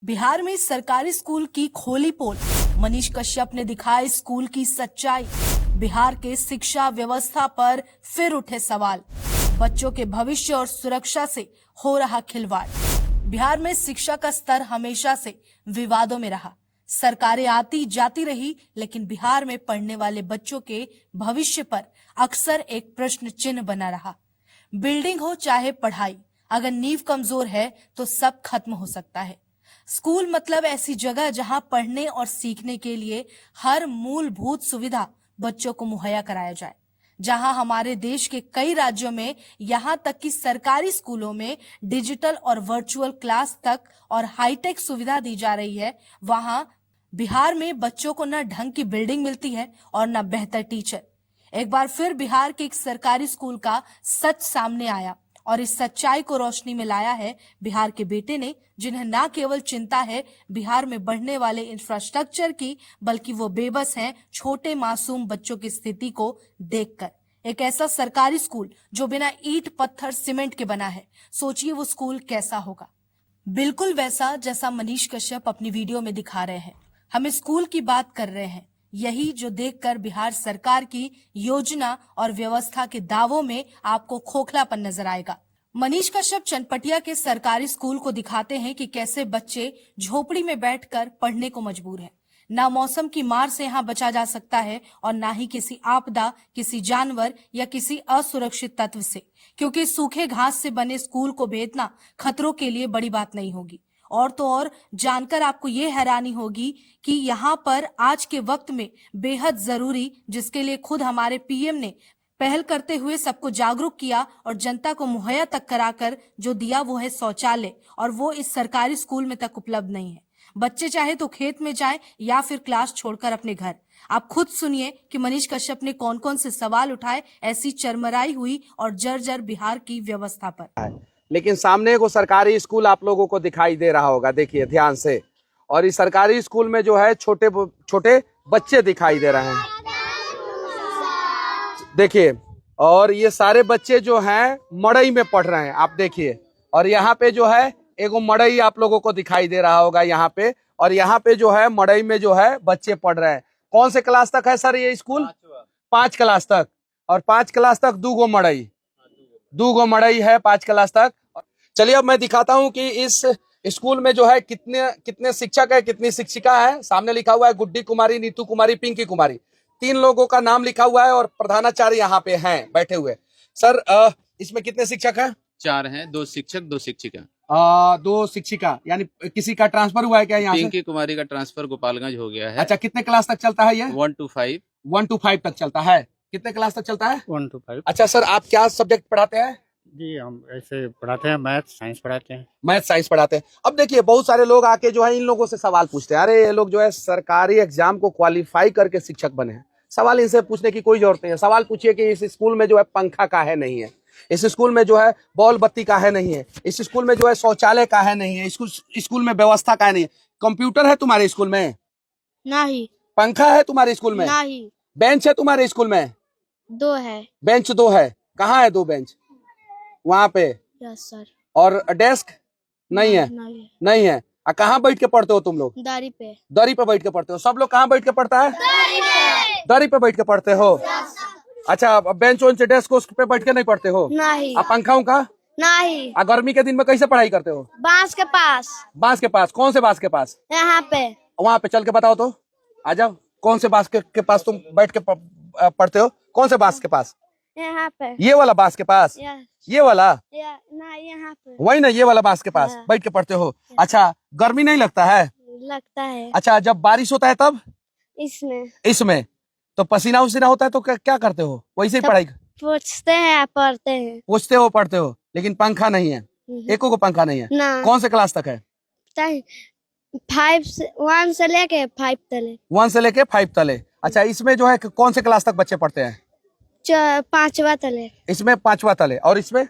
बिहार में सरकारी स्कूल की खोली पोल। मनीष कश्यप ने दिखाई स्कूल की सच्चाई। बिहार के शिक्षा व्यवस्था पर फिर उठे सवाल। बच्चों के भविष्य और सुरक्षा से हो रहा खिलवाड़। बिहार में शिक्षा का स्तर हमेशा से विवादों में रहा। सरकारें आती जाती रही, लेकिन बिहार में पढ़ने वाले बच्चों के भविष्य पर अक्सर एक प्रश्न चिन्ह बना रहा। बिल्डिंग हो चाहे पढ़ाई, अगर नींव कमजोर है तो सब खत्म हो सकता है। स्कूल मतलब ऐसी जगह जहां पढ़ने और सीखने के लिए हर मूलभूत सुविधा बच्चों को मुहैया कराया जाए। जहां हमारे देश के कई राज्यों में यहां तक कि सरकारी स्कूलों में डिजिटल और वर्चुअल क्लास तक और हाईटेक सुविधा दी जा रही है, वहां बिहार में बच्चों को न ढंग की बिल्डिंग मिलती है और न बेहतर टीचर। एक बार फिर बिहार के एक सरकारी स्कूल का सच सामने आया और इस सच्चाई को रोशनी में लाया है बिहार के बेटे ने, जिन्हें न केवल चिंता है बिहार में बढ़ने वाले इंफ्रास्ट्रक्चर की, बल्कि वो बेबस हैं छोटे मासूम बच्चों की स्थिति को देखकर। एक ऐसा सरकारी स्कूल जो बिना ईंट पत्थर सीमेंट के बना है, सोचिए वो स्कूल कैसा होगा। बिल्कुल वैसा जैसा मनीष कश्यप अपनी वीडियो में दिखा रहे हैं। हम स्कूल की बात कर रहे हैं, यही जो देखकर बिहार सरकार की योजना और व्यवस्था के दावों में आपको खोखलापन नजर आएगा। मनीष कश्यप चनपटिया के सरकारी स्कूल को दिखाते हैं कि कैसे बच्चे झोपड़ी में बैठकर पढ़ने को मजबूर हैं। ना मौसम की मार से यहाँ बचा जा सकता है और ना ही किसी आपदा, किसी जानवर या किसी असुरक्षित तत्व से, क्योंकि सूखे घास से बने स्कूल को भेजना खतरों के लिए बड़ी बात नहीं होगी। और तो और जानकर आपको ये हैरानी होगी कि यहाँ पर आज के वक्त में बेहद जरूरी, जिसके लिए खुद हमारे पीएम ने पहल करते हुए सबको जागरूक किया और जनता को मुहैया तक कराकर जो दिया वो है शौचालय, और वो इस सरकारी स्कूल में तक उपलब्ध नहीं है। बच्चे चाहे तो खेत में जाएं या फिर क्लास छोड़कर अपने घर। आप खुद सुनिए कि मनीष कश्यप ने कौन कौन से सवाल उठाए ऐसी चरमराई हुई और जर्जर बिहार की व्यवस्था पर। लेकिन सामने को सरकारी स्कूल आप लोगों को दिखाई दे रहा होगा, देखिए ध्यान से। और इस सरकारी स्कूल में जो है छोटे छोटे बच्चे दिखाई दे रहे हैं, देखिए। और ये सारे बच्चे जो हैं मड़ई में पढ़ रहे हैं, आप देखिए। और यहाँ पे जो है एगो मड़ई आप लोगों को दिखाई दे रहा होगा यहाँ पे। और यहाँ पे जो है मड़ई में जो है बच्चे पढ़ रहे हैं। कौन से क्लास तक है सर ये स्कूल? 5 क्लास तक। और 5 क्लास तक 2 गो मड़ई है 5 क्लास तक। चलिए अब मैं दिखाता हूँ कि इस स्कूल में जो है कितने शिक्षक है, कितनी शिक्षिका है। सामने लिखा हुआ है गुड्डी कुमारी, नीतू कुमारी, पिंकी कुमारी, 3 लोगों का नाम लिखा हुआ है। और प्रधानाचार्य यहाँ पे हैं बैठे हुए। सर इसमें कितने शिक्षक हैं? 4 हैं, 2 शिक्षक 2 शिक्षिका। 2 शिक्षिका, यानी किसी का ट्रांसफर हुआ है क्या यहाँ से? पिंकी कुमारी का ट्रांसफर गोपालगंज हो गया है। अच्छा, कितने क्लास तक चलता है ये? 1 to 5। 1 to 5 तक चलता है। कितने क्लास तक चलता है? 1 to 5। अच्छा सर, आप क्या सब्जेक्ट पढ़ाते हैं? जी हम ऐसे पढ़ाते हैं, मैथ साइंस पढ़ाते हैं। मैथ साइंस पढ़ाते हैं। अब देखिए बहुत सारे लोग आके जो है इन लोगों से सवाल पूछते हैं, अरे ये लोग जो है सरकारी एग्जाम को क्वालिफाई करके शिक्षक बने हैं। सवाल इनसे पूछने की कोई जरूरत नहीं है। सवाल पूछिए कि इस स्कूल में जो है पंखा का है नहीं है, इस स्कूल में जो है बॉल बत्ती का है नहीं है, इस स्कूल में जो है शौचालय का है नहीं है, स्कूल में व्यवस्था का है नहीं है। कंप्यूटर है तुम्हारे स्कूल में? नहीं। पंखा है तुम्हारे स्कूल में? नहीं। बेंच है तुम्हारे स्कूल में? 2 है। बेंच 2 है। कहाँ है 2 बेंच? वहाँ पे। Yes sir. और डेस्क नहीं है? नहीं है। कहाँ बैठ के पढ़ते हो तुम लोग? दरी पे। दरी पे बैठ के पढ़ते हो? सब लोग कहाँ बैठ के पढ़ता है? दरी पे बैठ के पढ़ते हो? अच्छा, बेंच वेंच डेस्क पे बैठ के नहीं पढ़ते हो? नहीं। पंखा उनका? नहीं। गर्मी के दिन में कैसे पढ़ाई करते हो? बांस के पास। बांस के पास? कौन से बांस के पास? यहाँ पे। वहाँ पे चल के बताओ तो, आ जाओ। कौन से बांस के पास तुम बैठ के पढ़ते हो? कौन से बांस के पास? यहाँ पे। ये वाला बांस के पास? ये वाला? नहीं, यहाँ पे। वही ना, ये वाला बांस के पास बैठ के पढ़ते हो? अच्छा, गर्मी नहीं लगता है? लगता है। अच्छा, जब बारिश होता है तब? इसमें तो पसीना उसीना होता है तो क्या करते हो? वैसे ही पढ़ाई पूछते हैं, पढ़ते हैं। पूछते हो, पढ़ते हो, लेकिन पंखा नहीं है? एको को पंखा नहीं है? ना। कौन से क्लास तक है? 1 से लेके 5 तले। 1 से लेके 5 तले। अच्छा, इसमें जो है कौन से क्लास तक बच्चे पढ़ते हैं? 5वां तले। इसमें 5वां तले। और इसमें?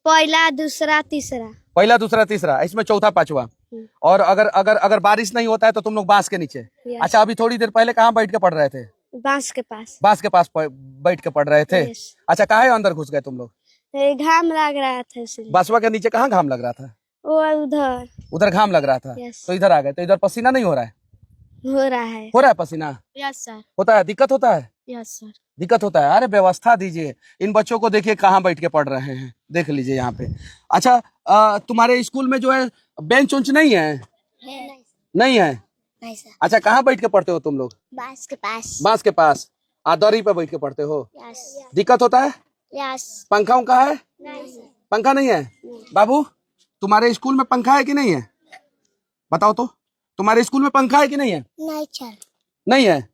पहला, दूसरा, तीसरा। पहला, दूसरा, तीसरा। इसमें चौथा, 5वां। और अगर बारिश नहीं होता है तो तुम लोग बांस के नीचे? अच्छा, अभी थोड़ी देर पहले कहाँ बैठ के पढ़ रहे थे? बांस के पास। बांस के पास बैठ के पढ़ रहे थे? अच्छा, काहे अंदर घुस गए तुम लोग? घाम लग रहा था इसलिए। बांसवा के नीचे कहाँ घाम लग रहा था? वो उधर उधर घाम लग रहा था यस तो इधर आ गए। तो इधर पसीना नहीं हो रहा है? हो रहा है। हो रहा है पसीना? Yes sir. होता है? दिक्कत होता है? Yes sir. दिक्कत होता है? अरे व्यवस्था दीजिए। इन बच्चों को देखिए कहाँ बैठ के पढ़ रहे हैं, देख लीजिए यहाँ पे। अच्छा तुम्हारे स्कूल में जो है बेंच उंच नहीं है? नहीं है? नहीं सर। अच्छा कहाँ बैठ के पढ़ते हो तुम लोग? बास के पास। बांस के पास दरी पे बैठ के पढ़ते हो? यस। दिक्कत होता है? यस। पंखा उंखा है? नहीं। पंखा नहीं है? बाबू तुम्हारे स्कूल में पंखा है कि नहीं है? बताओ तो, तुम्हारे स्कूल में पंखा है कि नहीं है? नहीं चल। नहीं है?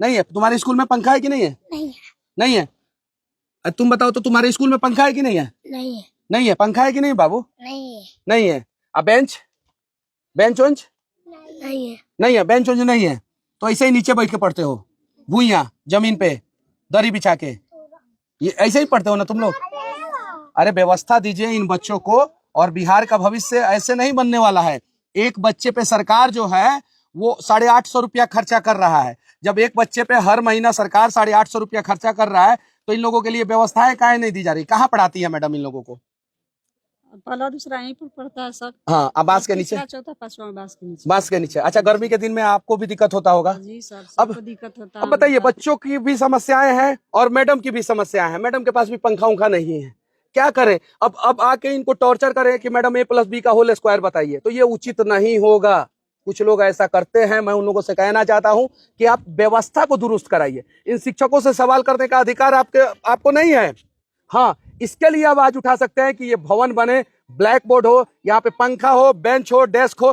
नहीं है? तुम्हारे स्कूल में पंखा है कि नहीं है? नहीं है। नहीं है? तुम बताओ तो तुम्हारे स्कूल में पंखा है कि नहीं है? नहीं है। नहीं है? पंखा है कि नहीं बाबू? नहीं है। नहीं है। अब बेंच, बेंच उंच नहीं है। नहीं है? बेंच उंच नहीं है तो ऐसे ही नीचे बैठ के पढ़ते हो, भूइया जमीन पे दरी बिछा के, ये ऐसे ही पढ़ते हो ना तुम लोग? अरे व्यवस्था दीजिए इन बच्चों को, और बिहार का भविष्य ऐसे नहीं बनने वाला है। एक बच्चे पे सरकार जो है वो 850 रुपया खर्चा कर रहा है। जब एक बच्चे पे हर महीना सरकार 850 रुपया खर्चा कर रहा है तो इन लोगों के लिए व्यवस्थाएं काहे नहीं दी जा रही? कहाँ पढ़ाती है मैडम इन लोगों को? पहला दूसरा यहीं पर पड़ता है सब। हाँ, अब बांस के नीचे, तीसरा चौथा पांचवा बांस के नीचे। बांस के नीचे। अच्छा गर्मी के दिन में आपको भी दिक्कत होता होगा? जी सर, अब सबको दिक्कत होता है। अब बताइए, बच्चों की भी समस्याएं हैं और मैडम की भी समस्याएं हैं। मैडम के पास भी पंखा उंखा नहीं है, क्या करें? अब आके इनको टॉर्चर करें कि मैडम a+b का होल स्क्वायर बताइए, तो ये उचित नहीं होगा। कुछ लोग ऐसा करते हैं, मैं उन लोगों से कहना चाहता हूं कि आप व्यवस्था को दुरुस्त कराइए। इन शिक्षकों से सवाल करने का अधिकार आपको नहीं है। हाँ, इसके लिए आवाज उठा सकते हैं कि ये भवन बने, ब्लैक बोर्ड हो, यहाँ पे पंखा हो, बेंच हो, डेस्क हो।